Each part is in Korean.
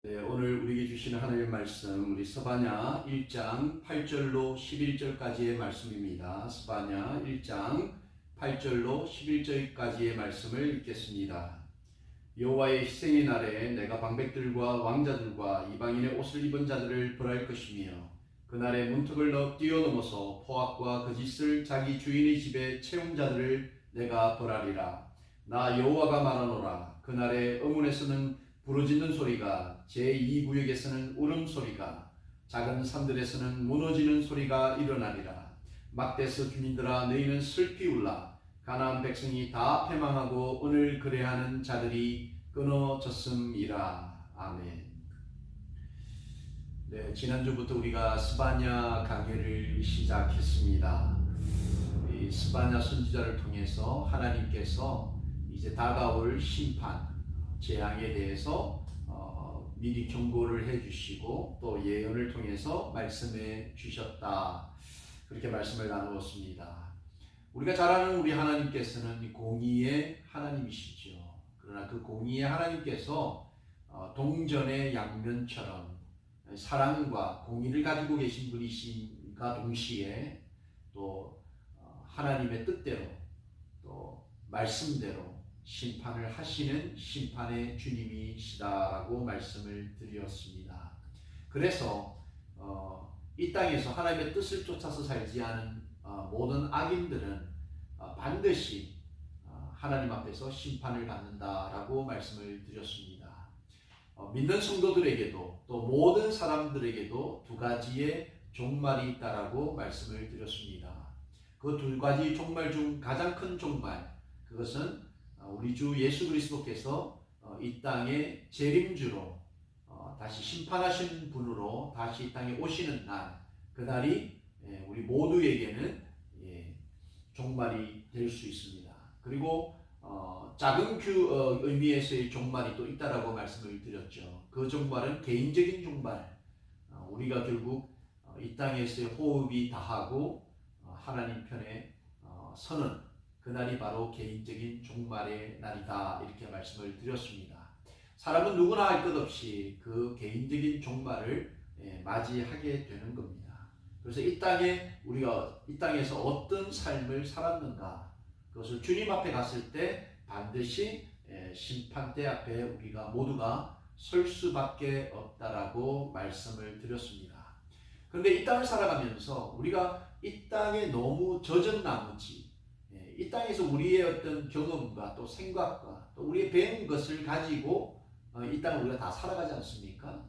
네, 오늘 우리에게 주시는 하나님의 말씀, 우리 스바냐 1장 8절로 11절까지의 말씀입니다. 스바냐 1장 8절로 11절까지의 말씀을 읽겠습니다. 여호와의 희생의 날에 내가 방백들과 왕자들과 이방인의 옷을 입은 자들을 벌할 것이며, 그날에 문턱을 뛰어넘어서 포악과 거짓을 자기 주인의 집에 채운 자들을 내가 벌하리라. 나 여호와가 말하노라. 그날에 어문에서는 부르짖는 소리가, 제2구역에서는 울음소리가, 작은 산들에서는 무너지는 소리가 일어나리라. 막대서 주민들아, 너희는 슬피 울라. 가나안 백성이 다 패망하고 오늘 그래하는 자들이 끊어졌음이라. 아멘. 네, 지난주부터 우리가 스바냐 강해를 시작했습니다. 이 스바냐 선지자를 통해서 하나님께서 이제 다가올 심판, 재앙에 대해서 미리 경고를 해주시고 또 예언을 통해서 말씀해 주셨다. 그렇게 말씀을 나누었습니다. 우리가 잘 아는 우리 하나님께서는 공의의 하나님이시죠. 그러나 그 공의의 하나님께서 동전의 양면처럼 사랑과 공의를 가지고 계신 분이신가 동시에 또 하나님의 뜻대로 또 말씀대로 심판을 하시는 심판의 주님이시다라고 말씀을 드렸습니다. 그래서 이 땅에서 하나님의 뜻을 쫓아서 살지 않은 모든 악인들은 반드시 하나님 앞에서 심판을 받는다라고 말씀을 드렸습니다. 믿는 성도들에게도 또 모든 사람들에게도 두 가지의 종말이 있다라고 말씀을 드렸습니다. 그 두 가지 종말 중 가장 큰 종말, 그것은 우리 주 예수 그리스도께서 이 땅의 재림주로 다시 심판하신 분으로 다시 이 땅에 오시는 날, 그날이 우리 모두에게는 종말이 될 수 있습니다. 그리고 작은 의미에서의 종말이 또 있다라고 말씀을 드렸죠. 그 종말은 개인적인 종말, 우리가 결국 이 땅에서의 호흡이 다하고 하나님 편에 서는 그날이 바로 개인적인 종말의 날이다, 이렇게 말씀을 드렸습니다. 사람은 누구나 할 것 없이 그 개인적인 종말을 맞이하게 되는 겁니다. 그래서 이 땅에 우리가 이 땅에서 어떤 삶을 살았는가, 그것을 주님 앞에 갔을 때 반드시 심판대 앞에 우리가 모두가 설 수밖에 없다라고 말씀을 드렸습니다. 그런데 이 땅을 살아가면서 우리가 이 땅에 너무 젖은 나머지, 이 땅에서 우리의 어떤 경험과 또 생각과 또 우리의 배운 것을 가지고 이 땅을 우리가 다 살아가지 않습니까?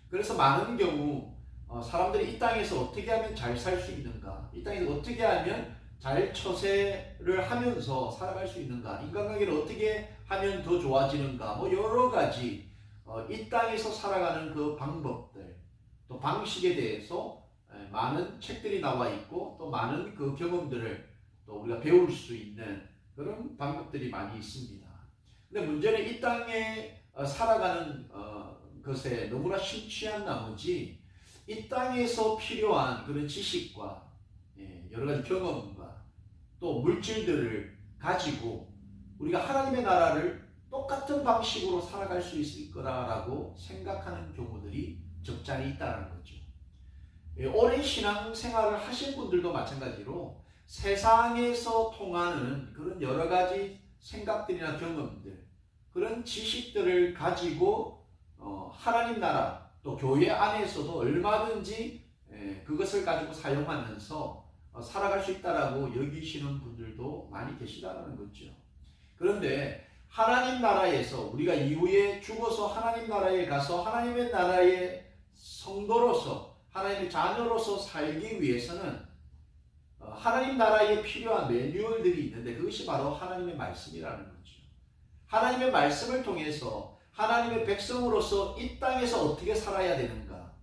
그래서 많은 경우 사람들이 이 땅에서 어떻게 하면 잘 살 수 있는가, 이 땅에서 어떻게 하면 잘 처세를 하면서 살아갈 수 있는가, 인간관계를 어떻게 하면 더 좋아지는가, 뭐 여러 가지 이 땅에서 살아가는 그 방법들 또 방식에 대해서 많은 책들이 나와 있고 또 많은 그 경험들을 또 우리가 배울 수 있는 그런 방법들이 많이 있습니다. 근데 문제는 이 땅에 살아가는 것에 너무나 심취한 나머지 이 땅에서 필요한 그런 지식과 여러 가지 경험과 또 물질들을 가지고 우리가 하나님의 나라를 똑같은 방식으로 살아갈 수 있을 거라고 생각하는 경우들이 적잖이 있다는 거죠. 오랜 신앙 생활을 하신 분들도 마찬가지로 세상에서 통하는 그런 여러 가지 생각들이나 경험들, 그런 지식들을 가지고 하나님 나라 또 교회 안에서도 얼마든지 그것을 가지고 사용하면서 살아갈 수 있다라고 여기시는 분들도 많이 계시다는 거죠. 그런데 하나님 나라에서 우리가 이후에 죽어서 하나님 나라에 가서 하나님의 나라의 성도로서 하나님의 자녀로서 살기 위해서는 하나님 나라에 필요한 매뉴얼들이 있는데 그것이 바로 하나님의 말씀이라는 거죠. 하나님의 말씀을 통해서 하나님의 백성으로서 이 땅에서 어떻게 살아야 되는가,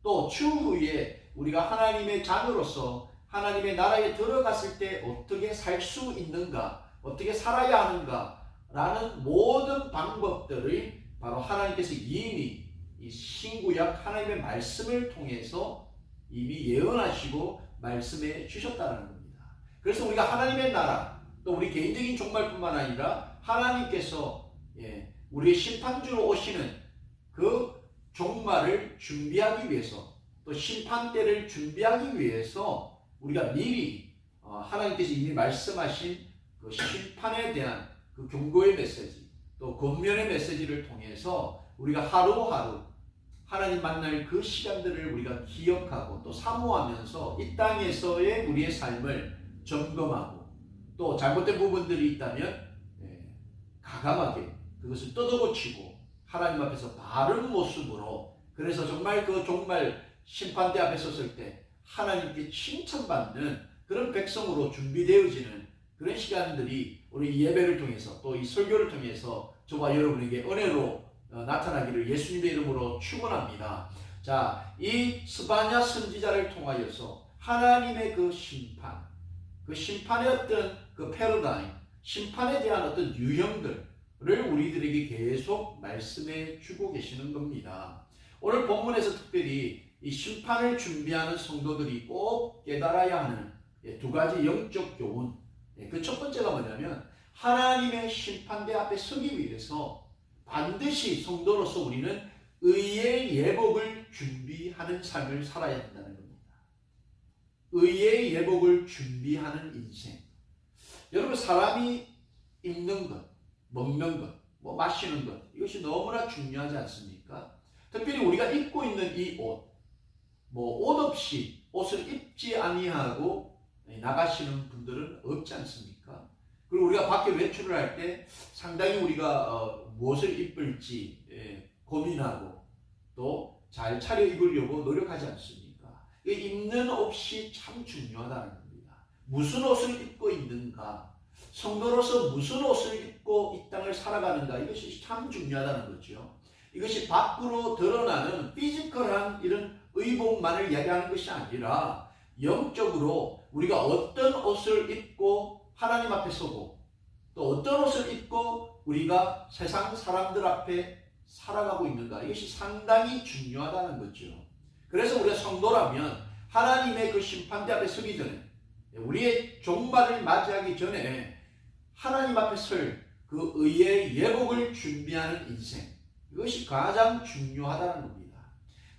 또 추후에 우리가 하나님의 자녀로서 하나님의 나라에 들어갔을 때 어떻게 살 수 있는가, 어떻게 살아야 하는가 라는 모든 방법들을 바로 하나님께서 이미 이 신구약 하나님의 말씀을 통해서 이미 예언하시고 말씀해 주셨다는 겁니다. 그래서 우리가 하나님의 나라 또 우리 개인적인 종말뿐만 아니라 하나님께서 우리의 심판주로 오시는 그 종말을 준비하기 위해서 또 심판 때를 준비하기 위해서 우리가 미리 하나님께서 이미 말씀하신 그 심판에 대한 그 경고의 메시지 또 권면의 메시지를 통해서 우리가 하루하루 하나님 만날 그 시간들을 우리가 기억하고 또 사모하면서 이 땅에서의 우리의 삶을 점검하고 또 잘못된 부분들이 있다면 가감하게 그것을 뜯어고치고 하나님 앞에서 바른 모습으로 그래서 정말 그 정말 심판대 앞에 섰을 때 하나님께 칭찬받는 그런 백성으로 준비되어지는 그런 시간들이 우리 예배를 통해서 또 이 설교를 통해서 저와 여러분에게 은혜로 나타나기를 예수님의 이름으로 축원합니다. 자, 이 스바냐 선지자를 통하여서 하나님의 그 심판, 그 심판의 어떤 그 패러다임, 심판에 대한 어떤 유형들을 우리들에게 계속 말씀해 주고 계시는 겁니다. 오늘 본문에서 특별히 이 심판을 준비하는 성도들이 꼭 깨달아야 하는 두 가지 영적 교훈. 그 첫 번째가 뭐냐면 하나님의 심판대 앞에 서기 위해서 반드시 성도로서 우리는 의의 예복을 준비하는 삶을 살아야 한다는 겁니다. 의의 예복을 준비하는 인생. 여러분 사람이 입는 것, 먹는 것, 마시는 것 이것이 너무나 중요하지 않습니까? 특별히 우리가 입고 있는 이 옷, 옷 없이 옷을 입지 아니하고 나가시는 분들은 없지 않습니까? 그리고 우리가 밖에 외출을 할 때 상당히 우리가 무엇을 입을지 고민하고 또 잘 차려입으려고 노력하지 않습니까? 입는 옷이 참 중요하다는 겁니다. 무슨 옷을 입고 있는가? 성도로서 무슨 옷을 입고 이 땅을 살아가는가? 이것이 참 중요하다는 거죠. 이것이 밖으로 드러나는 피지컬한 이런 의복만을 이야기하는 것이 아니라 영적으로 우리가 어떤 옷을 입고 하나님 앞에 서고 또 어떤 옷을 입고 우리가 세상 사람들 앞에 살아가고 있는가 이것이 상당히 중요하다는 거죠. 그래서 우리가 성도라면 하나님의 그 심판대 앞에 서기 전에 우리의 종말을 맞이하기 전에 하나님 앞에 설 그 의의 예복을 준비하는 인생 이것이 가장 중요하다는 겁니다.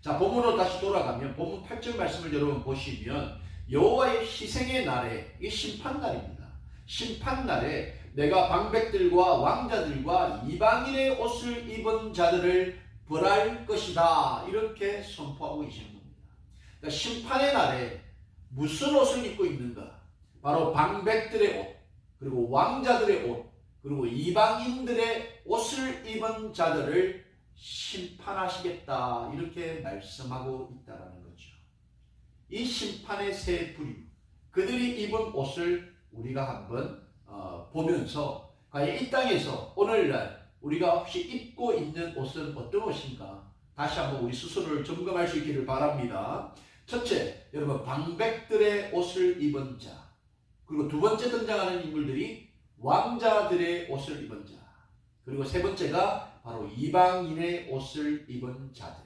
자, 본문으로 다시 돌아가면 본문 8절 말씀을 여러분 보시면 여호와의 희생의 날에 이 심판날입니다. 심판날에 내가 방백들과 왕자들과 이방인의 옷을 입은 자들을 벌할 것이다 이렇게 선포하고 계시는 겁니다. 그러니까 심판의 날에 무슨 옷을 입고 있는가? 바로 방백들의 옷 그리고 왕자들의 옷 그리고 이방인들의 옷을 입은 자들을 심판하시겠다 이렇게 말씀하고 있다는 거죠. 이 심판의 세 부류 그들이 입은 옷을 우리가 한번 보면서 과연 이 땅에서 오늘날 우리가 혹시 입고 있는 옷은 어떤 옷인가 다시 한번 우리 스스로를 점검할 수 있기를 바랍니다. 첫째, 여러분 방백들의 옷을 입은 자 그리고 두 번째 등장하는 인물들이 왕자들의 옷을 입은 자 그리고 세 번째가 바로 이방인의 옷을 입은 자들.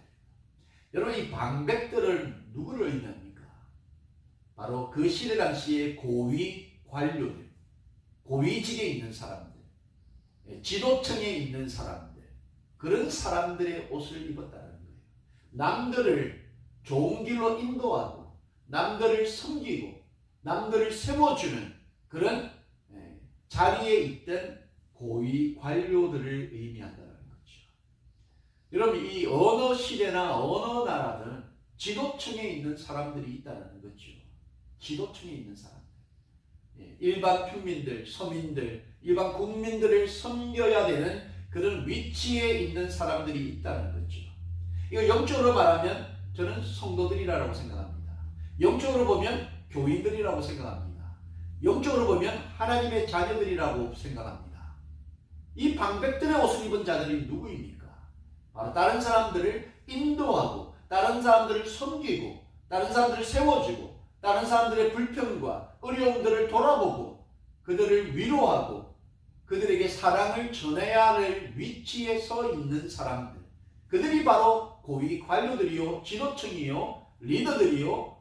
여러분 이 방백들은 누구를 의미합니까? 바로 그 시대 당시의 고위 관료들, 고위직에 있는 사람들, 지도층에 있는 사람들 그런 사람들의 옷을 입었다는 거예요. 남들을 좋은 길로 인도하고 남들을 섬기고 남들을 세워주는 그런 자리에 있던 고위 관료들을 의미한다는 거죠. 여러분 이 어느 시대나 어느 나라든 지도층에 있는 사람들이 있다는 거죠. 지도층에 있는 사람들. 일반 평민들, 서민들, 일반 국민들을 섬겨야 되는 그런 위치에 있는 사람들이 있다는 거죠. 이거 영적으로 말하면 저는 성도들이라고 생각합니다. 영적으로 보면 교인들이라고 생각합니다. 영적으로 보면 하나님의 자녀들이라고 생각합니다. 이 방백들의 옷을 입은 자들이 누구입니까? 바로 다른 사람들을 인도하고 다른 사람들을 섬기고 다른 사람들을 세워주고 다른 사람들의 불평과 어려움들을 돌아보고 그들을 위로하고 그들에게 사랑을 전해야 할 위치에 서 있는 사람들 그들이 바로 고위 관료들이요 지도층이요 리더들이요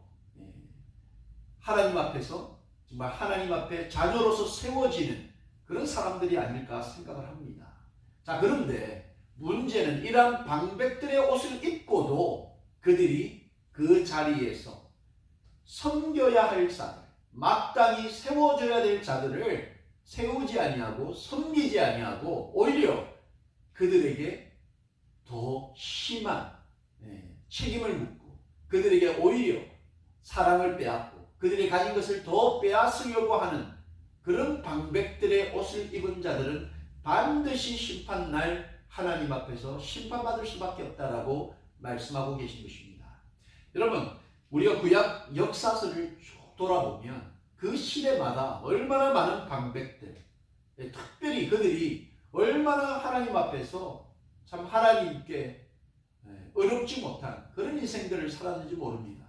하나님 앞에서 정말 하나님 앞에 자녀로서 세워지는 그런 사람들이 아닐까 생각을 합니다. 자, 그런데 문제는 이러한 방백들의 옷을 입고도 그들이 그 자리에서 섬겨야 할 자들, 마땅히 세워줘야 될 자들을 세우지 아니하고 섬기지 아니하고 오히려 그들에게 더 심한 책임을 묻고 그들에게 오히려 사랑을 빼앗고 그들이 가진 것을 더 빼앗으려고 하는 그런 방백들의 옷을 입은 자들은 반드시 심판날 하나님 앞에서 심판받을 수밖에 없다라고 말씀하고 계신 것입니다. 여러분, 우리가 구약 역사서를 쭉 돌아보면 그 시대마다 얼마나 많은 방백들, 특별히 그들이 얼마나 하나님 앞에서 참 하나님께 어렵지 못한 그런 인생들을 살았는지 모릅니다.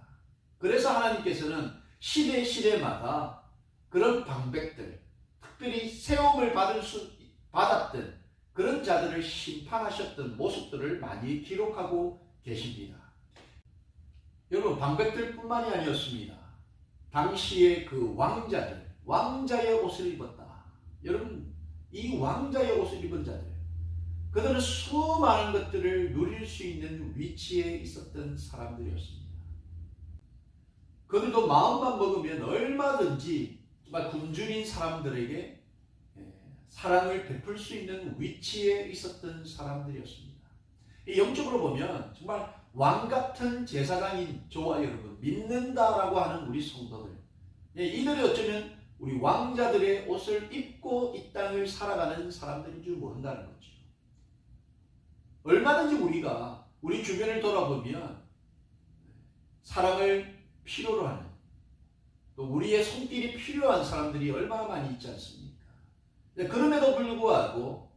그래서 하나님께서는 시대마다 그런 방백들, 특별히 세움을 받았던 그런 자들을 심판하셨던 모습들을 많이 기록하고 계십니다. 여러분, 방백들 뿐만이 아니었습니다. 당시에 그 왕자들, 왕자의 옷을 입었다. 여러분, 이 왕자의 옷을 입은 자들, 그들은 수많은 것들을 누릴 수 있는 위치에 있었던 사람들이었습니다. 그들도 마음만 먹으면 얼마든지 정말 굶주린 사람들에게 사랑을 베풀 수 있는 위치에 있었던 사람들이었습니다. 영적으로 보면 정말 왕같은 제사장인 저와 여러분, 믿는다라고 하는 우리 성도들, 이들이 어쩌면 우리 왕자들의 옷을 입고 이 땅을 살아가는 사람들인 줄 모른다는 거죠. 얼마든지 우리가 우리 주변을 돌아보면 사랑을 필요로 하는, 또 우리의 손길이 필요한 사람들이 얼마나 많이 있지 않습니까? 그럼에도 불구하고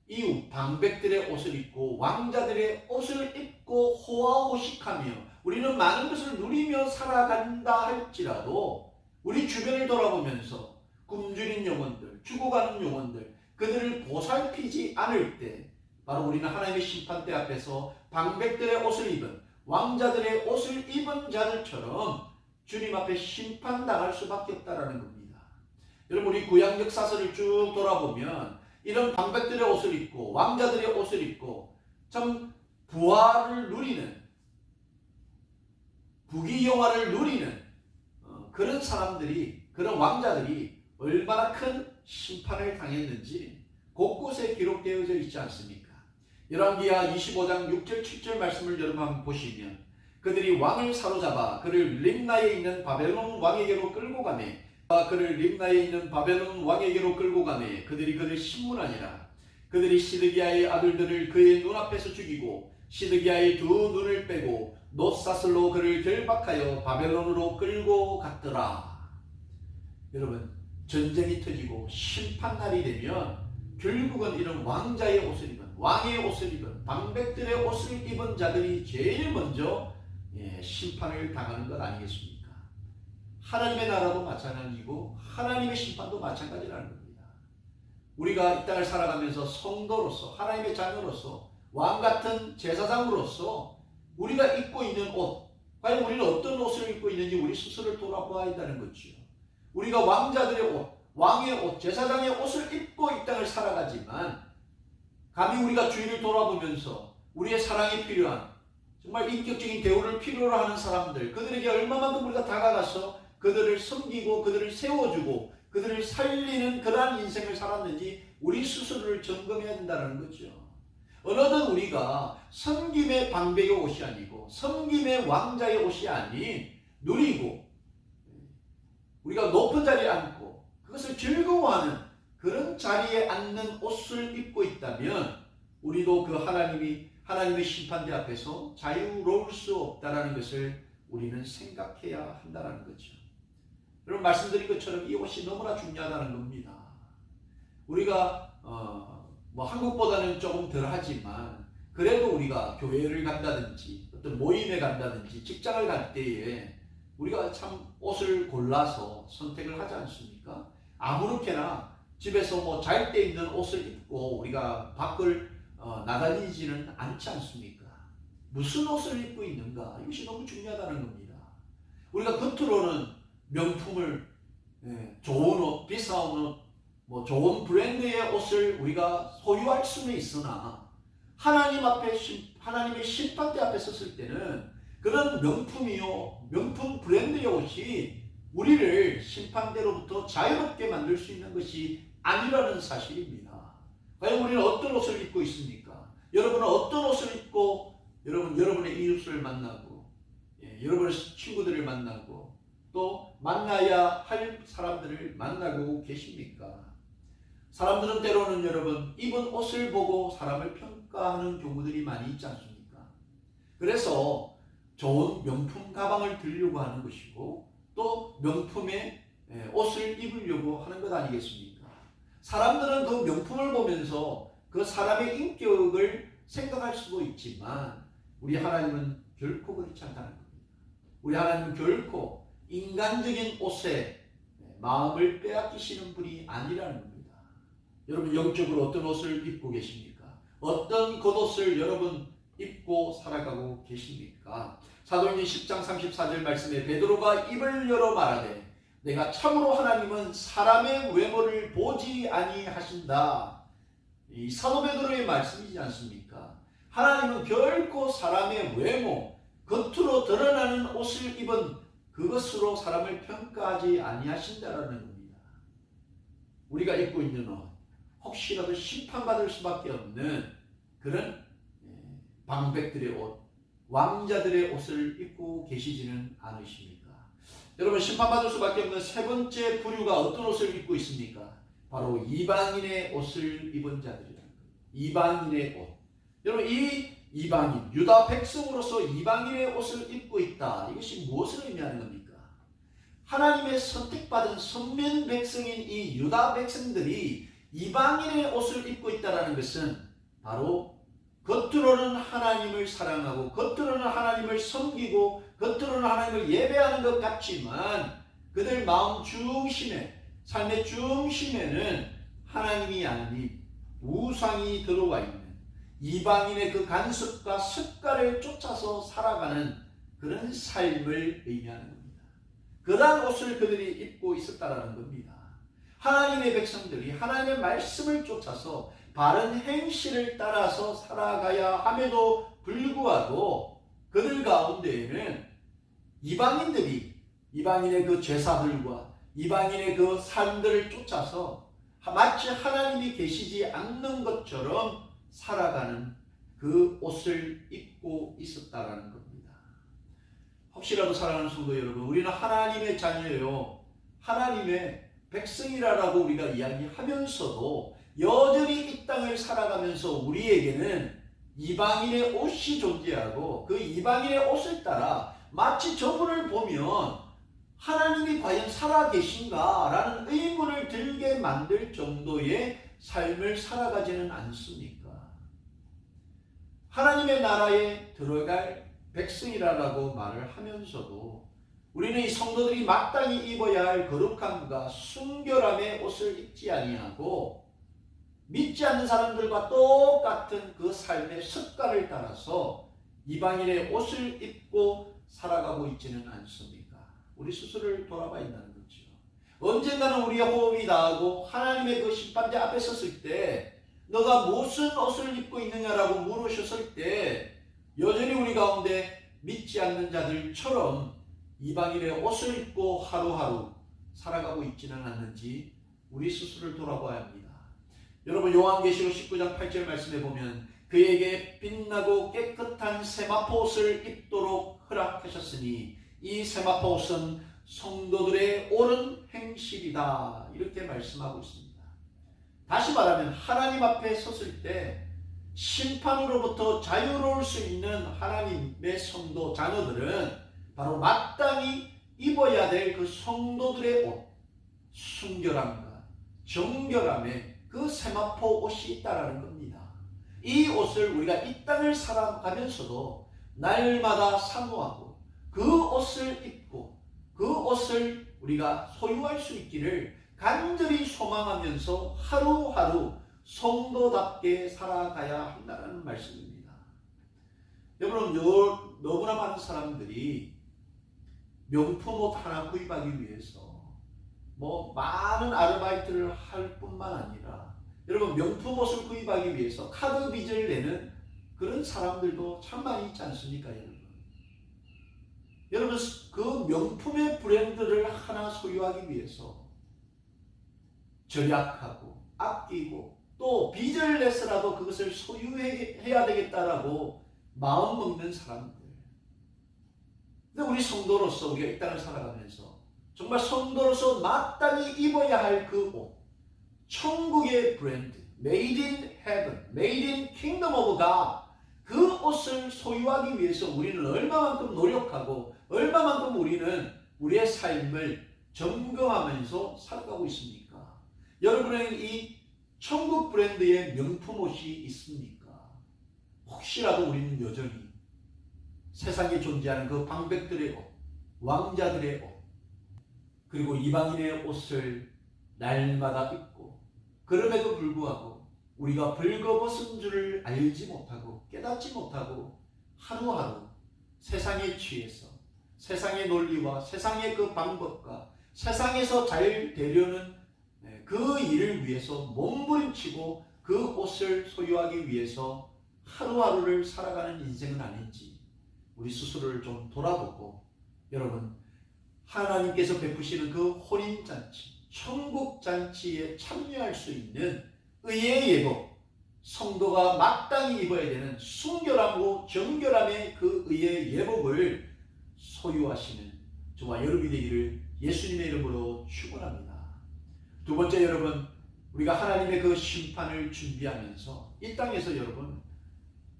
이 방백들의 옷을 입고 왕자들의 옷을 입고 호화호식하며 우리는 많은 것을 누리며 살아간다 할지라도 우리 주변을 돌아보면서 굶주린 영혼들, 죽어가는 영혼들, 그들을 보살피지 않을 때 바로 우리는 하나님의 심판대 앞에서 방백들의 옷을 입은 왕자들의 옷을 입은 자들처럼 주님 앞에 심판당할 수밖에 없다는 겁니다. 여러분, 우리 구약 역사서를 쭉 돌아보면 이런 방백들의 옷을 입고 왕자들의 옷을 입고 참 부활을 누리는, 부귀영화를 누리는 그런 사람들이, 그런 왕자들이 얼마나 큰 심판을 당했는지 곳곳에 기록되어져 있지 않습니까? 열왕기하 25장 6절 7절 말씀을 여러분 한번 보시면 그들이 왕을 사로잡아 그를 림나에 있는 바벨론 왕에게로 끌고 가매 그를 림나에 있는 바벨론 왕에게로 끌고 가매 그들이 그를 신문하니라. 그들이 시드기야의 아들들을 그의 눈앞에서 죽이고 시드기야의 두 눈을 빼고 놋사슬로 그를 결박하여 바벨론으로 끌고 갔더라. 여러분, 전쟁이 터지고 심판날이 되면 결국은 이런 왕자의 옷을 입은, 왕의 옷을 입은, 방백들의 옷을 입은 자들이 제일 먼저 심판을 당하는 것 아니겠습니까? 하나님의 나라도 마찬가지고 하나님의 심판도 마찬가지라는 겁니다. 우리가 이 땅을 살아가면서 성도로서, 하나님의 자녀로서, 왕같은 제사장으로서 우리가 입고 있는 옷, 과연 우리는 어떤 옷을 입고 있는지 우리 스스로를 돌아보아야 한다는 거죠. 우리가 왕자들의 옷, 왕의 옷, 제사장의 옷을 입고 이 땅을 살아가지만 감히 우리가 주위를 돌아보면서 우리의 사랑이 필요한, 정말 인격적인 대우를 필요로 하는 사람들, 그들에게 얼마만큼 우리가 다가가서 그들을 섬기고 그들을 세워주고 그들을 살리는 그러한 인생을 살았는지 우리 스스로를 점검해야 된다는 거죠. 어느덧 우리가 섬김의 방백의 옷이 아니고 섬김의 왕자의 옷이 아닌 누리고 우리가 높은 자리에 앉고 그것을 즐거워하는 그런 자리에 앉는 옷을 입고 있다면 우리도 그 하나님의 심판대 앞에서 자유로울 수 없다는 것을 우리는 생각해야 한다는 거죠. 여러분, 말씀드린 것처럼 이 옷이 너무나 중요하다는 겁니다. 우리가 한국보다는 조금 덜 하지만 그래도 우리가 교회를 간다든지 어떤 모임에 간다든지 직장을 갈 때에 우리가 참 옷을 골라서 선택을 하지 않습니까? 아무렇게나 집에서 잘 때 입는 옷을 입고 우리가 밖을 나다니지는 않지 않습니까? 무슨 옷을 입고 있는가? 이것이 너무 중요하다는 겁니다. 우리가 겉으로는 명품을, 좋은 옷, 비싼 옷, 좋은 브랜드의 옷을 우리가 소유할 수는 있으나 하나님 앞에 하나님의 심판대 앞에 섰을 때는 그런 명품이요, 명품 브랜드의 옷이 우리를 심판대로부터 자유롭게 만들 수 있는 것이 아니라는 사실입니다. 과연 우리는 어떤 옷을 입고 있습니까? 여러분은 어떤 옷을 입고 여러분의 이웃을 만나고, 여러분의 친구들을 만나고, 또 만나야 할 사람들을 만나고 계십니까? 사람들은 때로는 여러분 입은 옷을 보고 사람을 평가하는 경우들이 많이 있지 않습니까? 그래서 좋은 명품 가방을 들려고 하는 것이고 또 명품의 옷을 입으려고 하는 것 아니겠습니까? 사람들은 그 명품을 보면서 그 사람의 인격을 생각할 수도 있지만 우리 하나님은 결코 그렇지 않다는 겁니다. 우리 하나님은 결코 인간적인 옷에 마음을 빼앗기시는 분이 아니라는 겁니다. 여러분 영적으로 어떤 옷을 입고 계십니까? 어떤 겉옷을 여러분 입고 살아가고 계십니까? 사도행전 10장 34절 말씀에 베드로가 입을 열어 말하되 내가 참으로 하나님은 사람의 외모를 보지 아니하신다. 이 사도 베드로의 말씀이지 않습니까? 하나님은 결코 사람의 외모, 겉으로 드러나는 옷을 입은 그것으로 사람을 평가하지 아니하신다라는 겁니다. 우리가 입고 있는 옷, 혹시라도 심판받을 수밖에 없는 그런 방백들의 옷, 왕자들의 옷을 입고 계시지는 않으십니까? 여러분 심판받을 수밖에 없는 세 번째 부류가 어떤 옷을 입고 있습니까? 바로 이방인의 옷을 입은 자들이라는 거예요. 이방인의 옷. 여러분 이 이방인, 유다 백성으로서 이방인의 옷을 입고 있다. 이것이 무엇을 의미하는 겁니까? 하나님의 선택받은 선민 백성인 이 유다 백성들이 이방인의 옷을 입고 있다는 것은 바로 겉으로는 하나님을 사랑하고 겉으로는 하나님을 섬기고 겉으로는 하나님을 예배하는 것 같지만 그들 마음 중심에, 삶의 중심에는 하나님이 아닌 우상이 들어와 있는 이방인의 그 간섭과 습관을 쫓아서 살아가는 그런 삶을 의미하는 겁니다. 그러한 옷을 그들이 입고 있었다는 겁니다. 하나님의 백성들이 하나님의 말씀을 쫓아서 바른 행실을 따라서 살아가야 함에도 불구하고 그들 가운데에는 이방인들이 이방인의 그 제사들과 이방인의 그 삶들을 쫓아서 마치 하나님이 계시지 않는 것처럼 살아가는 그 옷을 입고 있었다라는 겁니다. 혹시라도 사랑하는 성도 여러분, 우리는 하나님의 자녀요, 하나님의 백성이라고 우리가 이야기하면서도 여전히 이 땅을 살아가면서 우리에게는 이방인의 옷이 존재하고 그 이방인의 옷을 따라 마치 저분을 보면 하나님이 과연 살아계신가 라는 의문을 들게 만들 정도의 삶을 살아가지는 않습니까? 하나님의 나라에 들어갈 백성이라고 말을 하면서도 우리는 이 성도들이 마땅히 입어야 할 거룩함과 순결함의 옷을 입지 아니하고 믿지 않는 사람들과 똑같은 그 삶의 습관을 따라서 이방인의 옷을 입고 살아가고 있지는 않습니까? 우리 스스로를 돌아봐야 한다는 거죠. 언젠가는 우리의 호흡이 나가고 하나님의 그 심판대 앞에 섰을 때 너가 무슨 옷을 입고 있느냐라고 물으셨을 때 여전히 우리 가운데 믿지 않는 자들처럼 이방인의 옷을 입고 하루하루 살아가고 있지는 않는지 우리 스스로를 돌아봐야 합니다. 여러분 요한계시록 19장 8절 말씀에 보면 그에게 빛나고 깨끗한 세마포 옷을 입도록 허락하셨으니 이 세마포 옷은 성도들의 옳은 행실이다 이렇게 말씀하고 있습니다. 다시 말하면 하나님 앞에 섰을 때 심판으로부터 자유로울 수 있는 하나님의 성도 자녀들은 바로 마땅히 입어야 될 그 성도들의 옷, 순결함과 정결함에 그 세마포 옷이 있다라는 겁니다. 이 옷을 우리가 이 땅을 살아가면서도 날마다 사모하고 그 옷을 입고 그 옷을 우리가 소유할 수 있기를 간절히 소망하면서 하루하루 성도답게 살아가야 한다는 말씀입니다. 여러분 너무나 많은 사람들이 명품 옷 하나 구입하기 위해서 많은 아르바이트를 할 뿐만 아니라 여러분 명품 옷을 구입하기 위해서 카드 빚을 내는 그런 사람들도 참 많이 있지 않습니까, 여러분? 여러분, 그 명품의 브랜드를 하나 소유하기 위해서 절약하고 아끼고 또 빚을 내서라도 그것을 소유해야 되겠다라고 마음 먹는 사람들. 근데 우리 성도로서 우리가 이 땅을 살아가면서 정말 성도로서 마땅히 입어야 할 그 옷, 천국의 브랜드, Made in Heaven, Made in Kingdom of God, 그 옷을 소유하기 위해서 우리는 얼마만큼 노력하고 얼마만큼 우리는 우리의 삶을 점검하면서 살아가고 있습니까? 여러분에게 이 천국 브랜드의 명품 옷이 있습니까? 혹시라도 우리는 여전히 세상에 존재하는 그 방백들의 옷, 왕자들의 옷, 그리고 이방인의 옷을 날마다 입고 그럼에도 불구하고 우리가 벌거벗은 줄을 알지 못하고 깨닫지 못하고 하루하루 세상에 취해서 세상의 논리와 세상의 그 방법과 세상에서 잘 되려는 그 일을 위해서 몸부림치고 그 옷을 소유하기 위해서 하루하루를 살아가는 인생은 아닌지 우리 스스로를 좀 돌아보고, 여러분, 하나님께서 베푸시는 그 혼인잔치, 천국잔치에 참여할 수 있는 의의 예복, 성도가 마땅히 입어야 되는 순결하고 정결함의 그 의의 예복을 소유하시는 저와 여러분이 되기를 예수님의 이름으로 축원합니다. 두 번째, 여러분, 우리가 하나님의 그 심판을 준비하면서 이 땅에서 여러분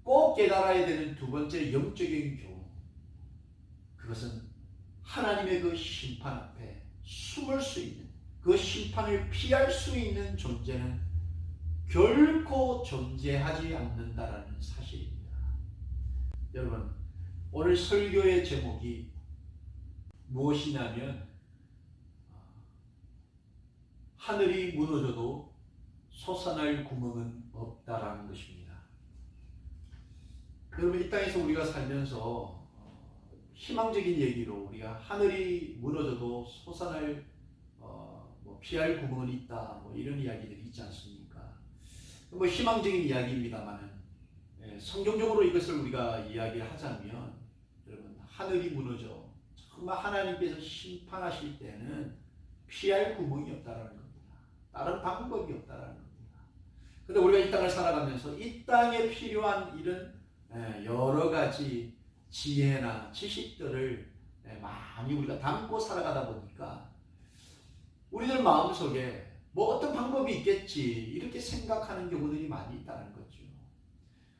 꼭 깨달아야 되는 두 번째 영적인 교훈, 그것은 하나님의 그 심판 앞에 숨을 수 있는, 그 심판을 피할 수 있는 존재는 결코 존재하지 않는다라는 사실입니다. 여러분, 오늘 설교의 제목이 무엇이냐면 하늘이 무너져도 솟아날 구멍은 없다라는 것입니다. 여러분, 이 땅에서 우리가 살면서 희망적인 얘기로 우리가 하늘이 무너져도 솟아날 피할 구멍은 있다, 이런 이야기들이 있지 않습니까? 희망적인 이야기입니다만은 성경적으로 이것을 우리가 이야기를 하자면, 여러분, 하늘이 무너져 정말 하나님께서 심판하실 때는 피할 구멍이 없다라는 겁니다. 다른 방법이 없다라는 겁니다. 그런데 우리가 이 땅을 살아가면서 이 땅에 필요한 이런 여러 가지 지혜나 지식들을 많이 우리가 담고 살아가다 보니까 우리들 마음속에 어떤 방법이 있겠지 이렇게 생각하는 경우들이 많이 있다는 거죠.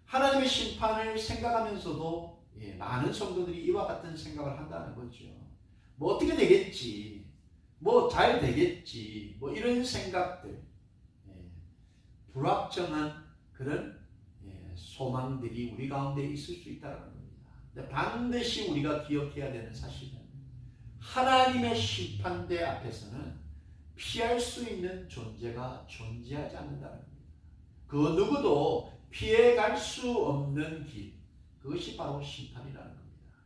하나님의 심판을 생각하면서도 많은 성도들이 이와 같은 생각을 한다는 거죠. 어떻게 되겠지, 잘 되겠지, 이런 생각들, 불확정한 그런 소망들이 우리 가운데 있을 수 있다는 겁니다. 근데 반드시 우리가 기억해야 되는 사실은 하나님의 심판대 앞에서는 피할 수 있는 존재가 존재하지 않는다는 겁니다. 그 누구도 피해갈 수 없는 길, 그것이 바로 심판이라는 겁니다.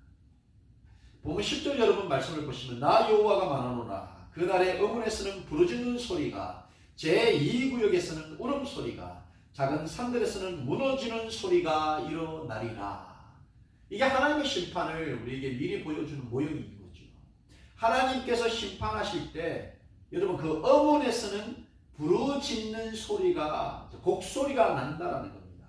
보면 10절 여러분 말씀을 보시면 나 여호와가 말하노라 그날에 어문에서는 부르짖는 소리가 제2구역에서는 울음소리가 작은 산들에서는 무너지는 소리가 일어나리라. 이게 하나님의 심판을 우리에게 미리 보여주는 모형인 거죠. 하나님께서 심판하실 때 여러분 그 어문에서는 부르짖는 소리가, 곡소리가 난다라는 겁니다.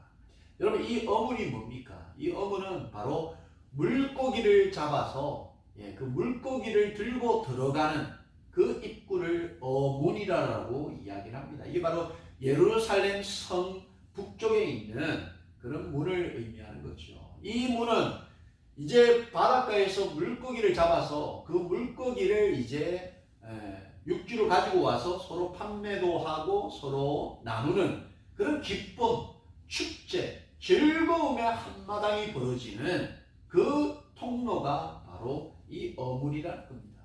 여러분, 이 어문이 뭡니까? 이 어문은 바로 물고기를 잡아서 그 물고기를 들고 들어가는 그 입구를 어문이라고 이야기를 합니다. 이게 바로 예루살렘 성 북쪽에 있는 그런 문을 의미하는 거죠. 이 문은 이제 바닷가에서 물고기를 잡아서 그 물고기를 이제 육지로 가지고 와서 서로 판매도 하고 서로 나누는 그런 기쁨, 축제, 즐거움의 한마당이 벌어지는 그 통로가 바로 이 어문이라는 겁니다.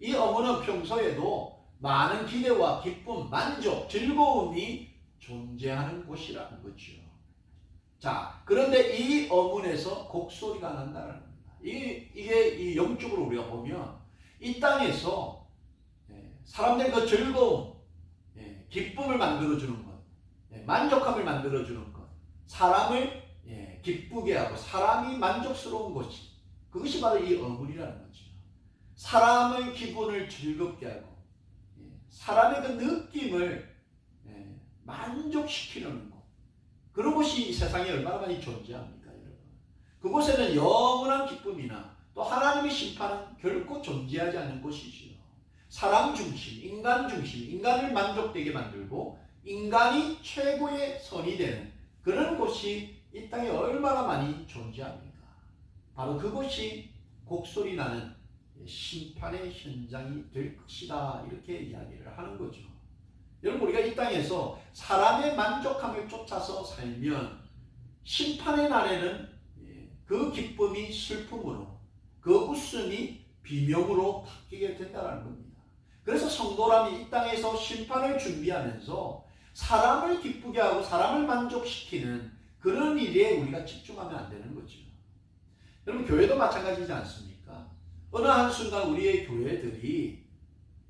이 어문은 평소에도 많은 기대와 기쁨, 만족, 즐거움이 존재하는 곳이라는 거죠. 자, 그런데 이 어문에서 곡소리가 난다는 겁니다. 이게 이 영적으로 우리가 보면 이 땅에서 사람들의 그 즐거움, 기쁨을 만들어주는 것, 만족함을 만들어주는 것, 사람을 기쁘게 하고 사람이 만족스러운 것이, 그것이 바로 이 어물이라는 거죠. 사람의 기분을 즐겁게 하고 사람의 그 느낌을 만족시키는 것, 그런 곳이 이 세상에 얼마나 많이 존재합니까, 여러분? 그곳에는 영원한 기쁨이나 또 하나님의 심판은 결코 존재하지 않는 곳이지요. 사람 중심, 인간을 만족되게 만들고 인간이 최고의 선이 되는 그런 곳이 이 땅에 얼마나 많이 존재합니까? 바로 그곳이 곡소리 나는 심판의 현장이 될 것이다, 이렇게 이야기를 하는 거죠. 여러분, 우리가 이 땅에서 사람의 만족함을 쫓아서 살면 심판의 날에는 그 기쁨이 슬픔으로, 그 웃음이 비명으로 바뀌게 된다는 겁니다. 그래서 성도라면 이 땅에서 심판을 준비하면서 사람을 기쁘게 하고 사람을 만족시키는 그런 일에 우리가 집중하면 안 되는 거죠. 여러분, 교회도 마찬가지지 않습니까? 어느 한순간 우리의 교회들이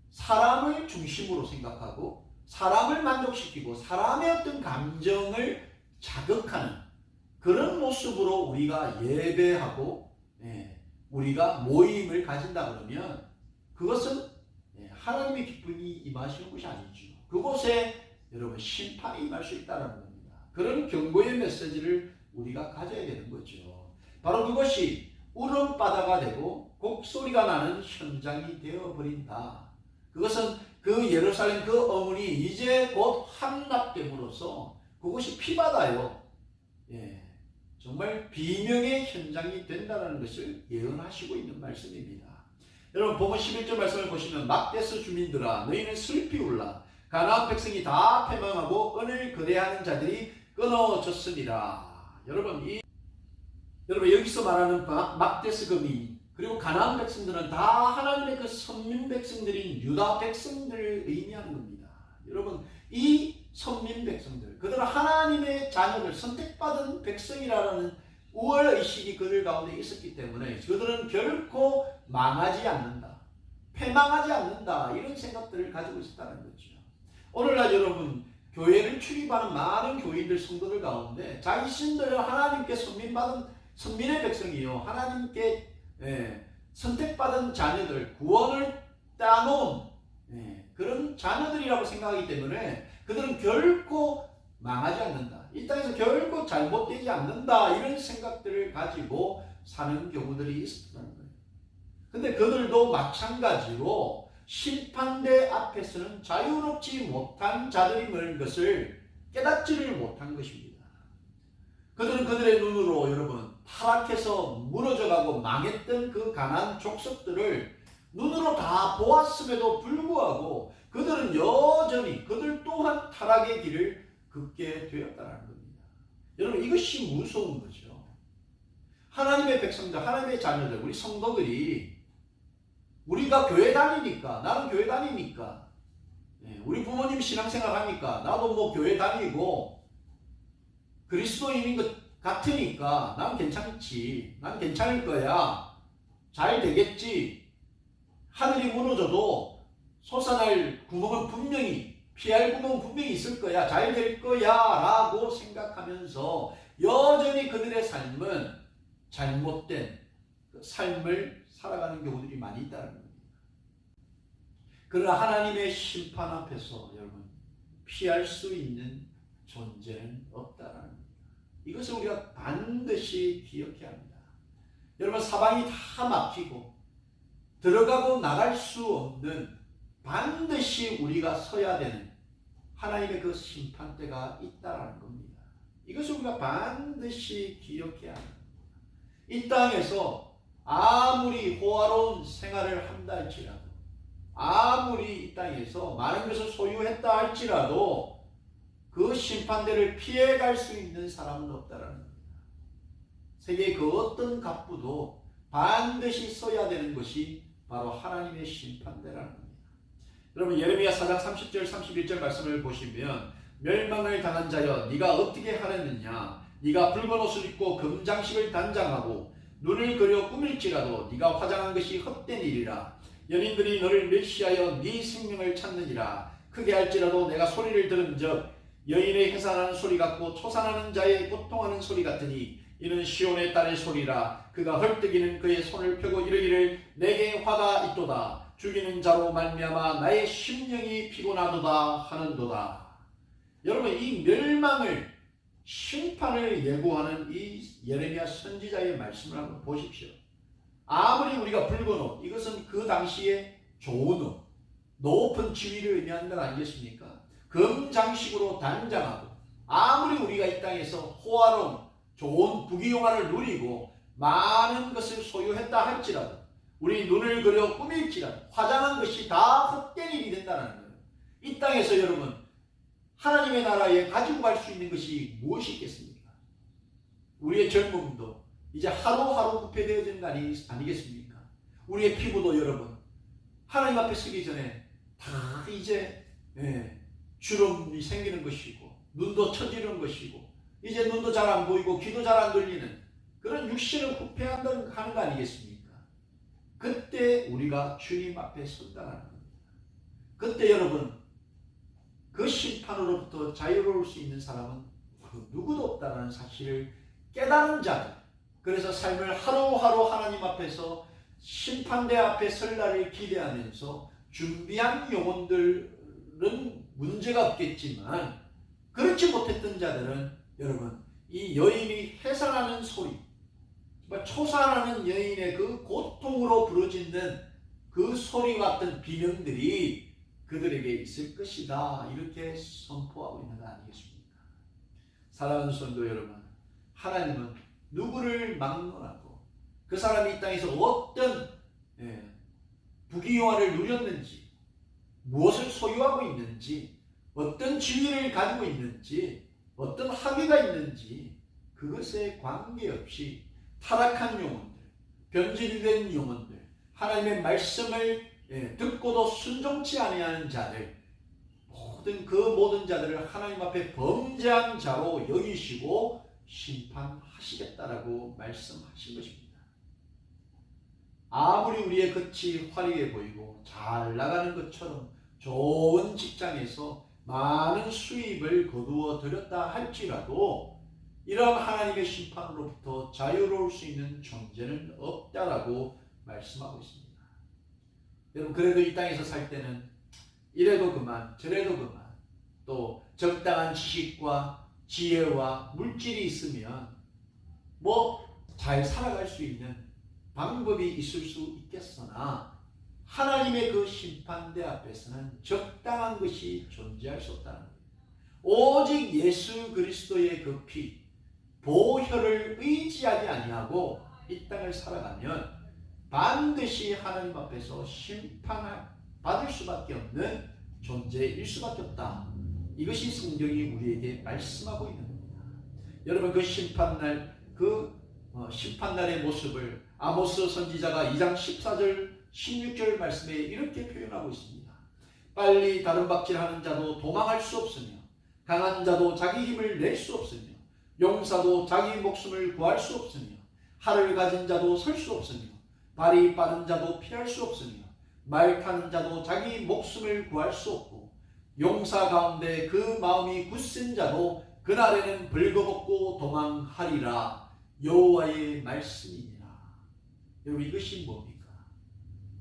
사람을 중심으로 생각하고 사람을 만족시키고 사람의 어떤 감정을 자극하는 그런 모습으로 우리가 예배하고 우리가 모임을 가진다 그러면 그것은 하나님의 기쁨이 임하시는 것이 아니죠. 그곳에 여러분 심판이 임할 수 있다는 겁니다. 그런 경고의 메시지를 우리가 가져야 되는 거죠. 바로 그것이 울음바다가 되고 곡소리가 나는 현장이 되어버린다. 그것은 그 예루살렘 그 어문이 이제 곧 함락됨으로써 그것이 피바다요. 정말 비명의 현장이 된다는 것을 예언하시고 있는 말씀입니다. 여러분, 본문 11절 말씀을 보시면 막데스 주민들아 너희는 슬피 울라. 가나안 백성이 다 패망하고 은을 거래하는 자들이 끊어졌으니라. 여러분, 여기서 말하는 막데스 거민 그리고 가나안 백성들은 다 하나님의 그 선민 백성들인 유다 백성들을 의미하는 겁니다. 여러분, 이 선민 백성들, 그들은 하나님의 자녀들, 선택받은 백성이라는 우월의식이 그들 가운데 있었기 때문에 그들은 결코 망하지 않는다, 패망하지 않는다, 이런 생각들을 가지고 있었다는 거죠. 오늘날 여러분, 교회를 출입하는 많은 교인들, 성도들 가운데 자신들은 하나님께 선민의 백성이요, 하나님께 선택받은 자녀들, 구원을 따놓은 그런 자녀들이라고 생각하기 때문에 그들은 결코 망하지 않는다, 이 땅에서 결코 잘못되지 않는다, 이런 생각들을 가지고 사는 경우들이 있었다는 거예요. 근데 그들도 마찬가지로 심판대 앞에서는 자유롭지 못한 자들임을 것을 깨닫지를 못한 것입니다. 그들은 그들의 눈으로 여러분 타락해서 무너져가고 망했던 그 가나안 족속들을 눈으로 다 보았음에도 불구하고 그들은 여전히 그들 또한 타락의 길을 걷게 되었다는 겁니다. 여러분, 이것이 무서운 거죠. 하나님의 백성들, 하나님의 자녀들, 우리 성도들이 우리가 교회 다니니까, 나는 교회 다니니까, 우리 부모님 신앙생활 하니까 나도 뭐 교회 다니고 그리스도인인 것 같으니까 난 괜찮지, 난 괜찮을 거야, 잘 되겠지, 하늘이 무너져도 솟아날 구멍은 분명히, 피할 구멍은 분명히 있을 거야, 잘 될 거야 라고 생각하면서 여전히 그들의 삶은 잘못된 삶을 살아가는 경우들이 많이 있다는 겁니다. 그러나 하나님의 심판 앞에서 여러분 피할 수 있는 존재는 없다는 겁니다. 이것을 우리가 반드시 기억해야 합니다. 여러분, 사방이 다 막히고 들어가고 나갈 수 없는, 반드시 우리가 서야 되는 하나님의 그 심판대가 있다는 겁니다. 이것을 우리가 반드시 기억해야 합니다. 이 땅에서 아무리 호화로운 생활을 한다 할지라도, 아무리 이 땅에서 많은 것을 소유했다 할지라도 그 심판대를 피해갈 수 있는 사람은 없다는 겁니다. 세계의 그 어떤 갑부도 반드시 써야 되는 것이 바로 하나님의 심판대라는 겁니다. 여러분, 예레미야 4장 30절 31절 말씀을 보시면 멸망을 당한 자여 네가 어떻게 하랬느냐, 네가 붉은 옷을 입고 금장식을 단장하고 눈을 그려 꾸밀지라도 네가 화장한 것이 헛된 일이라. 연인들이 너를 멸시하여 네 생명을 찾느니라. 크게 할지라도 내가 소리를 들은즉 여인의 해산하는 소리 같고 초산하는 자의 고통하는 소리 같으니 이는 시온의 딸의 소리라. 그가 헐떡이는 그의 손을 펴고 이르기를 내게 화가 있도다. 죽이는 자로 말미암아 나의 심령이 피곤하도다 하는도다. 여러분, 이 멸망을, 심판을 예고하는 이 예레미야 선지자의 말씀을 한번 보십시오. 아무리 우리가 붉은 옷, 이것은 그 당시에 좋은 옷, 높은 지위를 의미하는 것 아니겠습니까? 금장식으로 단장하고, 아무리 우리가 이 땅에서 호화로운 좋은 부귀영화를 누리고 많은 것을 소유했다 할지라도, 우리 눈을 그려 꾸밀지라도 화장한 것이 다 헛된 일이 된다는 거예요. 이 땅에서 여러분, 하나님의 나라에 가지고 갈 수 있는 것이 무엇이 있겠습니까? 우리의 젊음도 이제 하루하루 후퇴되어지는 거 아니겠습니까? 우리의 피부도 여러분, 하나님 앞에 서기 전에 다 이제 주름이 생기는 것이고, 눈도 처지는 것이고, 이제 눈도 잘 안 보이고 귀도 잘 안 들리는 그런 육신을 후퇴한다는 거 아니겠습니까? 그때 우리가 주님 앞에 선다는 겁니다. 그때 여러분, 그 심판으로부터 자유로울 수 있는 사람은 누구도 없다는 사실을 깨달은 자들, 그래서 삶을 하루하루 하나님 앞에서 심판대 앞에 설 날을 기대하면서 준비한 영혼들은 문제가 없겠지만, 그렇지 못했던 자들은 여러분, 이 여인이 해산하는 소리, 초산하는 여인의 그 고통으로 부러지는 그 소리 같은 비명들이 그들에게 있을 것이다, 이렇게 선포하고 있는 거 아니겠습니까? 사랑하는 성도 여러분, 하나님은 누구를 막론하고 그 사람이 이 땅에서 어떤 부귀영화를 누렸는지, 무엇을 소유하고 있는지, 어떤 지위를 가지고 있는지, 어떤 학위가 있는지, 그것에 관계없이 타락한 영혼들, 변질된 영혼들, 하나님의 말씀을 듣고도 순종치 아니하는 자들, 모든 자들을 하나님 앞에 범죄한 자로 여기시고 심판하시겠다라고 말씀하신 것입니다. 아무리 우리의 겉이 화려해 보이고 잘 나가는 것처럼 좋은 직장에서 많은 수입을 거두어 들였다 할지라도 이러한 하나님의 심판으로부터 자유로울 수 있는 존재는 없다라고 말씀하고 있습니다. 여러분, 그래도 이 땅에서 살 때는 이래도 그만 저래도 그만, 또 적당한 지식과 지혜와 물질이 있으면 잘 살아갈 수 있는 방법이 있을 수 있겠으나, 하나님의 그 심판대 앞에서는 적당한 것이 존재할 수 없다는 거예요. 오직 예수 그리스도의 그 피, 보혈을 의지하지 아니하고 이 땅을 살아가면 반드시 하나님 앞에서 심판을 받을 수밖에 없는 존재일 수밖에 없다. 이것이 성경이 우리에게 말씀하고 있는 겁니다. 여러분, 그 심판날, 심판날의 모습을 아모스 선지자가 2장 14절 16절 말씀에 이렇게 표현하고 있습니다. 빨리 다름박질하는 자도 도망할 수 없으며, 강한 자도 자기 힘을 낼 수 없으며, 용사도 자기 목숨을 구할 수 없으며, 활을 가진 자도 설 수 없으며, 발이 빠른 자도 피할 수 없으며, 말 타는 자도 자기 목숨을 구할 수 없고, 용사 가운데 그 마음이 굳센 자도 그날에는 벌거벗고 도망하리라. 여호와의 말씀이니라. 여러분, 이것이 뭡니까?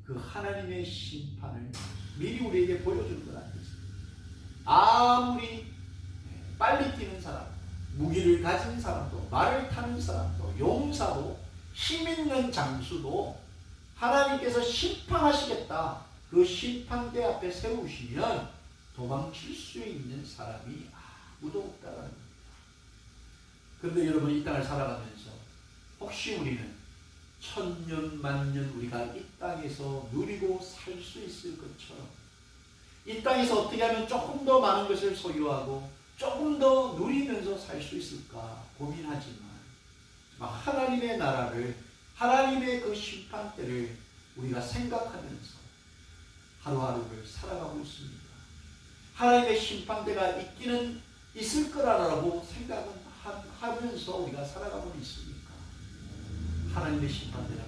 그 하나님의 심판을 미리 우리에게 보여주는 것 아니겠습니까? 아무리 빨리 뛰는 사람, 무기를 가진 사람도, 말을 타는 사람도, 용사도, 힘 있는 장수도 하나님께서 심판하시겠다, 그 심판대 앞에 세우시면 도망칠 수 있는 사람이 아무도 없다는 겁니다. 그런데 여러분, 이 땅을 살아가면서 혹시 우리는 천년 만년 우리가 이 땅에서 누리고 살 수 있을 것처럼, 이 땅에서 어떻게 하면 조금 더 많은 것을 소유하고 조금 더 누리면서 살 수 있을까 고민하지만, 하나님의 나라를, 하나님의 그 심판대를 우리가 생각하면서 하루하루를 살아가고 있습니다. 하나님의 심판대가 있기는 있을 거라고 생각은 하면서 우리가 살아가고 있습니까? 하나님의 심판대는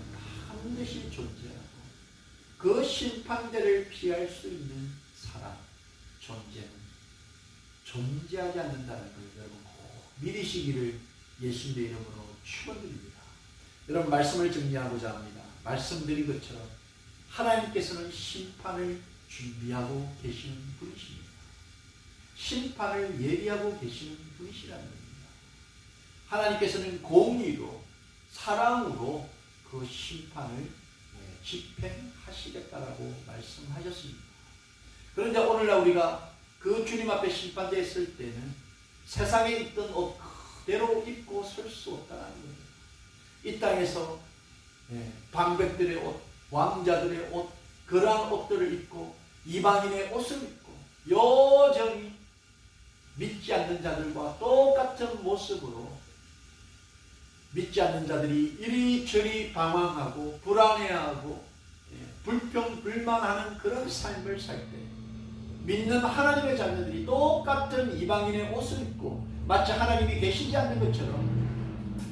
반드시 존재하고, 그 심판대를 피할 수 있는 사람, 존재는 존재하지 않는다는 걸 여러분 꼭 믿으시기를 예수님의 이름으로 축원드립니다. 여러분, 말씀을 정리하고자 합니다. 말씀드린 것처럼 하나님께서는 심판을 준비하고 계시는 분이십니다. 심판을 예비하고 계시는 분이시라는 겁니다. 하나님께서는 공의로 사랑으로 그 심판을 집행하시겠다라고 말씀하셨습니다. 그런데 오늘날 우리가 그 주님 앞에 심판되었을 때는 세상에 있던 옷 그대로 입고 설 수 없다는 거예요. 이 땅에서 방백들의 옷, 왕자들의 옷, 그러한 옷들을 입고 이방인의 옷을 입고 여전히 믿지 않는 자들과 똑같은 모습으로 믿지 않는 자들이 이리저리 방황하고 불안해하고 불평불만하는 그런 삶을 살 때 믿는 하나님의 자녀들이 똑같은 이방인의 옷을 입고 마치 하나님이 계시지 않는 것처럼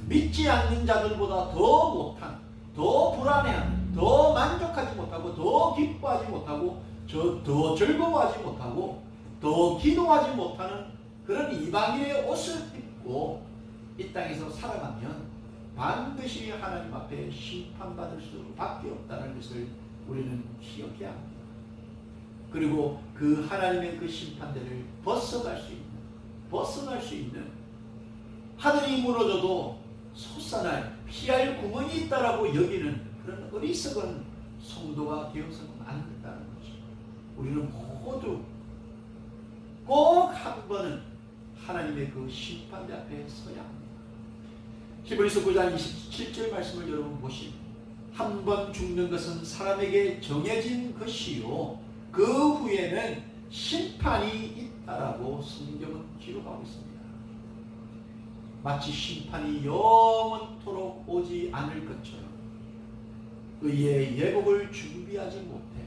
믿지 않는 자들보다 더 못한, 더 불안해하는, 더 만족하지 못하고, 더 기뻐하지 못하고, 더 즐거워하지 못하고, 더 기도하지 못하는 그런 이방인의 옷을 입고 이 땅에서 살아가면 반드시 하나님 앞에 심판받을 수밖에 없다는 것을 우리는 기억해야 합니다. 그리고 그 하나님의 그 심판대를 벗어날 수 있는 하늘이 무너져도 솟아날 피할 구멍이 있다라고 여기는 그런 어리석은 성도가 되어서는 안 된다는 거죠. 우리는 모두 꼭 한 번은 하나님의 그 심판대 앞에 서야 합니다. 히브리서 9장 27절 말씀을 여러분 보시면 한 번 죽는 것은 사람에게 정해진 것이요 그 후에는 심판이 있다라고 성경은 기록하고 있습니다. 마치 심판이 영원토록 오지 않을 것처럼 의의 예복을 준비하지 못해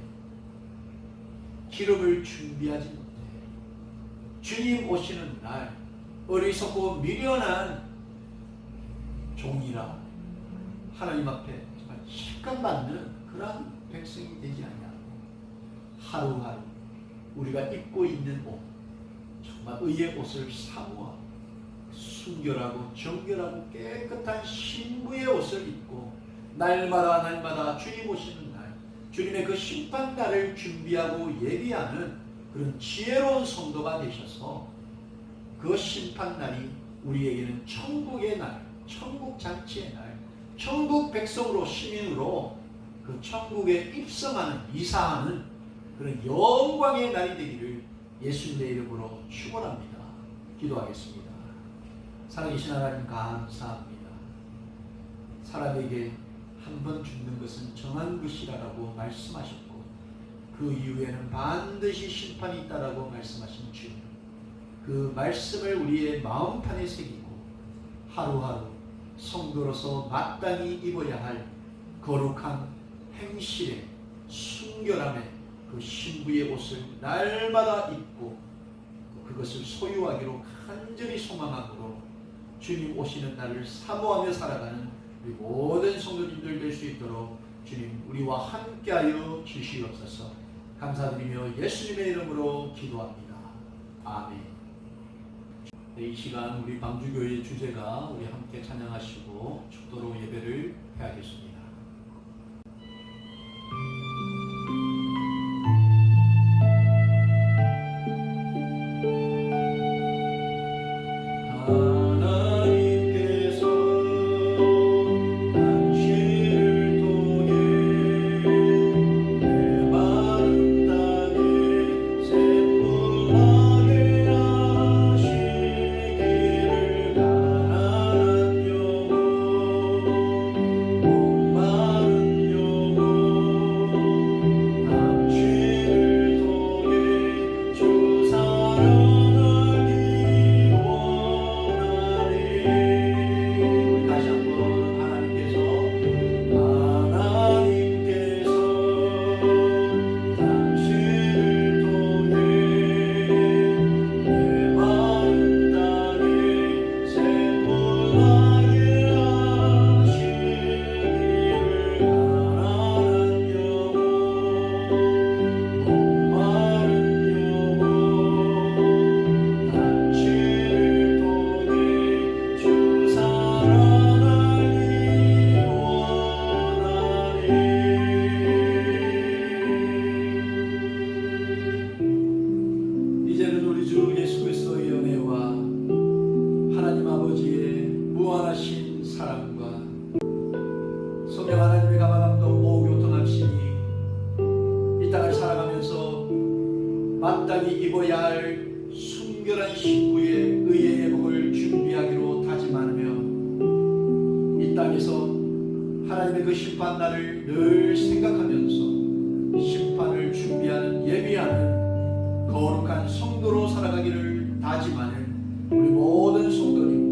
기름을 준비하지 못해 주님 오시는 날 어리석고 미련한 종이라 하나님 앞에 정말 실감받는 그런 백성이 되지 않냐. 하루하루 우리가 입고 있는 옷 정말 의의 옷을 사모하고 순결하고 정결하고 깨끗한 신부의 옷을 입고 날마다 주님 오시는 날 주님의 그 심판날을 준비하고 예비하는 그런 지혜로운 성도가 되셔서 그 심판날이 우리에게는 천국의 날, 천국 잔치의 날, 천국 백성으로 시민으로 그 천국에 입성하는 이사하는 그런 영광의 날이 되기를 예수님의 이름으로 축원합니다. 기도하겠습니다. 살아계신 하나님 감사합니다. 사람에게 한 번 죽는 것은 정한 것이라고 말씀하셨고 그 이후에는 반드시 심판이 있다라고 말씀하신 주님, 그 말씀을 우리의 마음판에 새기고 하루하루 성도로서 마땅히 입어야 할 거룩한 행실의 순결함의 그 신부의 옷을 날마다 입고 그것을 소유하기로 간절히 소망함으로 주님 오시는 날을 사모하며 살아가는 우리 모든 성도님들 될 수 있도록 주님 우리와 함께하여 주시옵소서. 감사드리며 예수님의 이름으로 기도합니다. 아멘. 네, 이 시간 우리 방주교회의 주제가 우리 함께 찬양하시고 축도로 예배를 해야겠습니다. 오 성령 하나님의 감화감동 오후 교통합시니 이 땅을 살아가면서 마땅히 입어야 할 순결한 신부의 의의 회복을 준비하기로 다짐하며 이 땅에서 하나님의 그 심판날을 늘 생각하면서 심판을 준비하는 예비하는 거룩한 성도로 살아가기를 다짐하는 우리 모든 성도님